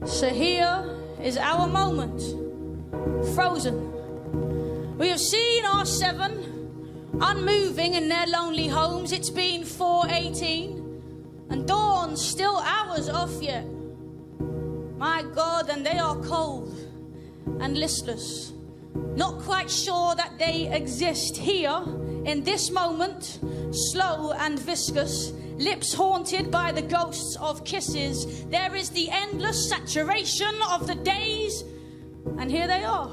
So here is our moment, frozen. We have seen our 7 unmoving in their lonely homes. It's been 4:18 and dawn's still hours off yet. My God, and they are cold and listless, not quite sure that they exist here in this moment, slow and viscous, lips haunted by the ghosts of kisses. There is the endless saturation of the days, and here they are.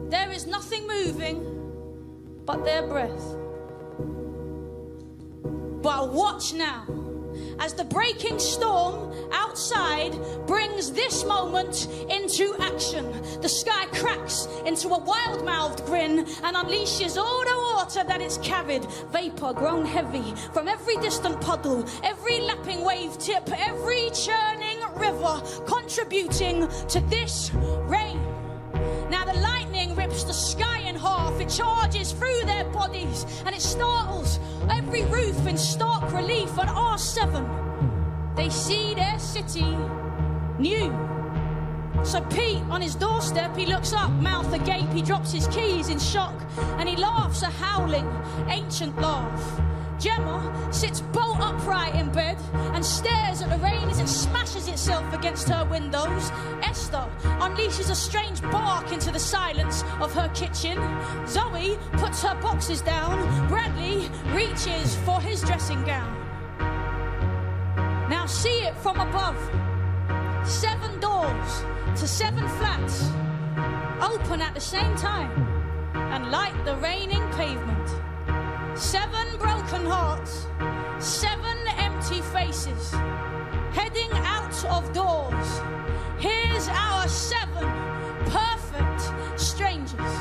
There is nothing moving but their breath. But watch now, as the breaking storm outside brings this moment into action. The sky cracks into a wild-mouthed grin and unleashes all the water that it's carried. Vapor grown heavy from every distant puddle, every lapping wave tip, every churning river contributing to this rain. Now the lightning rips the sky in half. It charges through their bodies and it startles every roof in stark relief. And R7, they see their city new. So Pete, on his doorstep, he looks up, mouth agape. He drops his keys in shock and he laughs a howling, ancient laugh. Gemma sits bolt upright in bed and stares at the rain as it smashes itself against her windows. Esther unleashes a strange bark into the silence of her kitchen. Zoe puts her boxes down. Bradley reaches for his dressing gown. Now see it from above. 7 doors to 7 flats, open at the same time and light the raining pavement. 7 broken hearts, 7 empty faces, heading out of doors. Here's our 7 perfect strangers.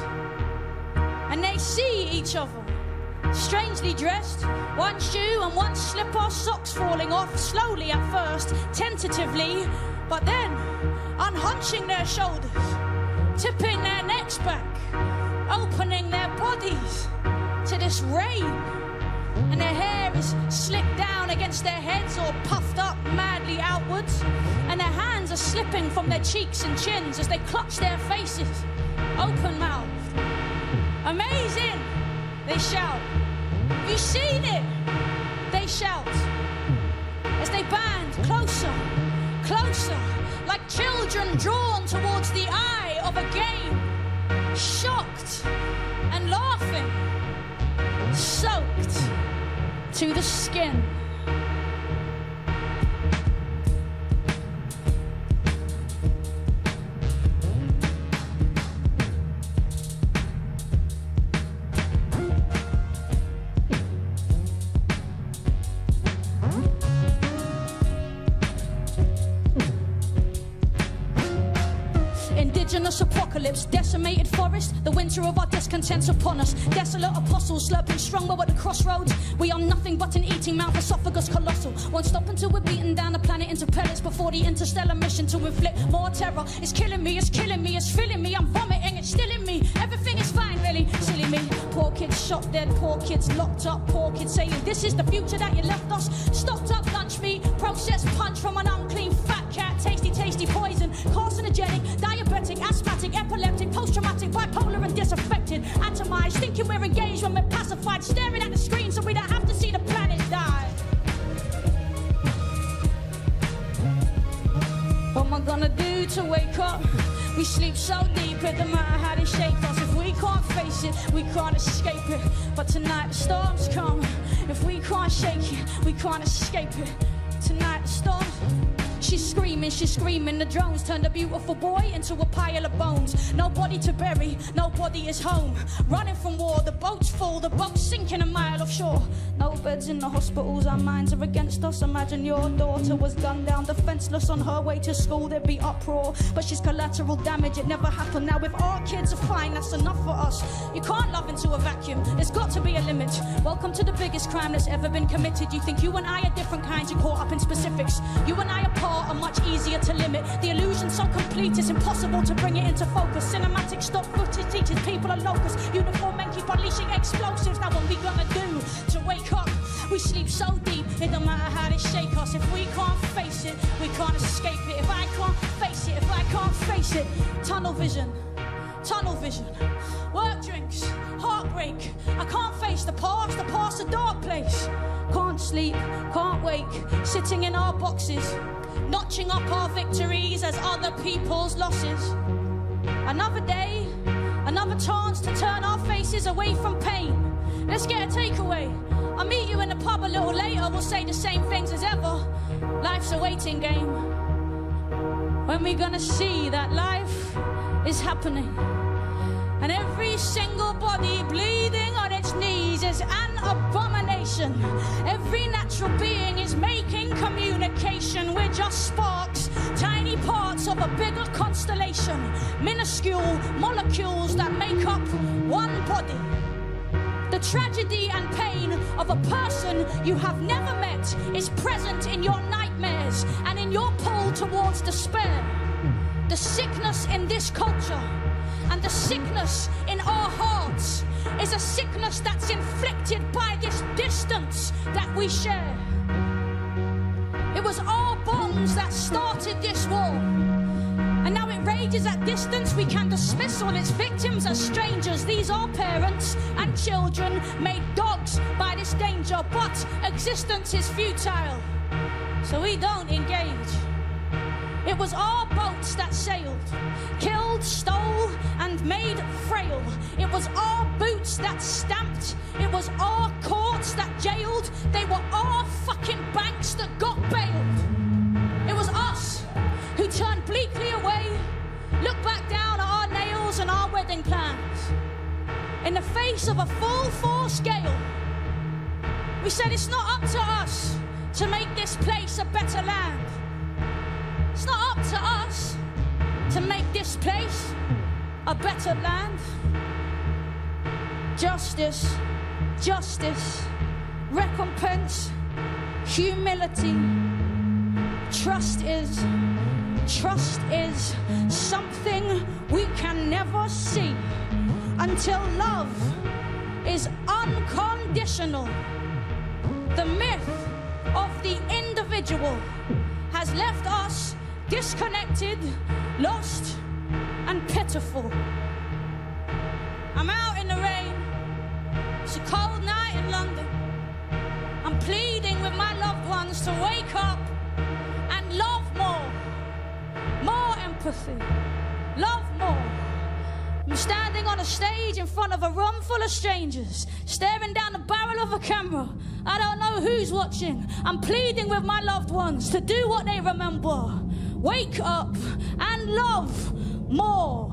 And they see each other, strangely dressed, one shoe and one slipper, socks falling off, slowly at first, tentatively, but then unhunching their shoulders, tipping their necks back, opening their bodies to this rain. And their hair is slicked down against their heads or puffed up madly outwards, and their hands are slipping from their cheeks and chins as they clutch their faces, open-mouthed. Amazing, they shout. Have you seen it? They shout as they band closer, closer, like children drawn towards the eye of a game, shocked and laughing, soaked to the skin. Indigenous apocalypse, decimated forest, the winter of our discontent's upon us. Desolate apostles slurping strongbow at the crossroads. We are nothing but an eating mouth, esophagus colossal. Won't stop until we're beating down the planet into pellets before the interstellar mission to inflict more terror. It's killing me, it's killing me, it's filling me, I'm vomiting, it's still in me. Everything is fine, really, silly me. Poor kids shot dead, poor kids locked up, poor kids saying this is the future that you left us. Stocked up lunch meat, processed punch from an unclean fat cat. Tasty, tasty poison, carcinogenic, diabetic, asthmatic, epileptic, post-traumatic, bipolar and disaffected, atomized, thinking we're engaged when we're pacified, staring at the screen so we don't have to see the planet die. What am I gonna do to wake up? We sleep so deep, it don't matter how they shake us. If we can't face it, we can't escape it. But tonight the storms come. If we can't shake it, we can't escape it. Tonight the storms. She's screaming, the drones turned a beautiful boy into a pile of bones. Nobody to bury, nobody is home. Running from war, the boat's full, the boat's sinking a mile offshore. No beds in the hospitals, our minds are against us. Imagine your daughter was gunned down, defenseless on her way to school, there'd be uproar. But she's collateral damage, it never happened. Now if our kids are fine, that's enough for us. You can't love into a vacuum, there's got to be a limit. Welcome to the biggest crime that's ever been committed. You think you and I are different kinds, you're caught up in specifics. You and I apart are much easier to limit. The illusion's so complete, it's impossible to bring it into focus. Cinematic stock footage teaches people are locusts. Uniform men keep unleashing explosives. Now what we gonna do to wake up? We sleep so deep, it don't matter how they shake us. If we can't face it, we can't escape it. If I can't face it if I can't face it. Tunnel vision, work drinks, heartbreak. I can't face the past a dark place. Can't sleep, can't wake, sitting in our boxes, notching up our victories as other people's losses. Another day, another chance to turn our faces away from pain. Let's get a takeaway. I'll meet you in the pub a little later, we'll say the same things as ever. Life's a waiting game. When we gonna see that life is happening? And every single body bleeding on its knees is an abomination. Every natural being is making communication. We're just sparks, tiny parts of a bigger constellation. Minuscule molecules that make up one body. The tragedy and pain of a person you have never met is present in your nightmares and in your pull towards despair. The sickness in this culture and the sickness in our hearts is a sickness that's inflicted by this distance that we share. It was our bonds that started this war, and now it rages at distance. We can dismiss all its victims as strangers. These are parents and children made dogs by this danger, but existence is futile, so we don't engage. It was our boats that sailed, killed, stole, and made frail. It was our boots that stamped. It was our courts that jailed. They were our fucking banks that got bailed. It was us who turned bleakly away, looked back down at our nails and our wedding plans. In the face of a full force gale, we said it's not up to us to make this place a better land. It's not up to us to make this place a better land. Justice, justice, recompense, humility. Trust is something we can never see until love is unconditional. The myth of the individual has left us disconnected, lost, and pitiful. I'm out in the rain. It's a cold night in London. I'm pleading with my loved ones to wake up and love more. More empathy. Love more. I'm standing on a stage in front of a room full of strangers, staring down the barrel of a camera. I don't know who's watching. I'm pleading with my loved ones to do what they remember. Wake up and love more.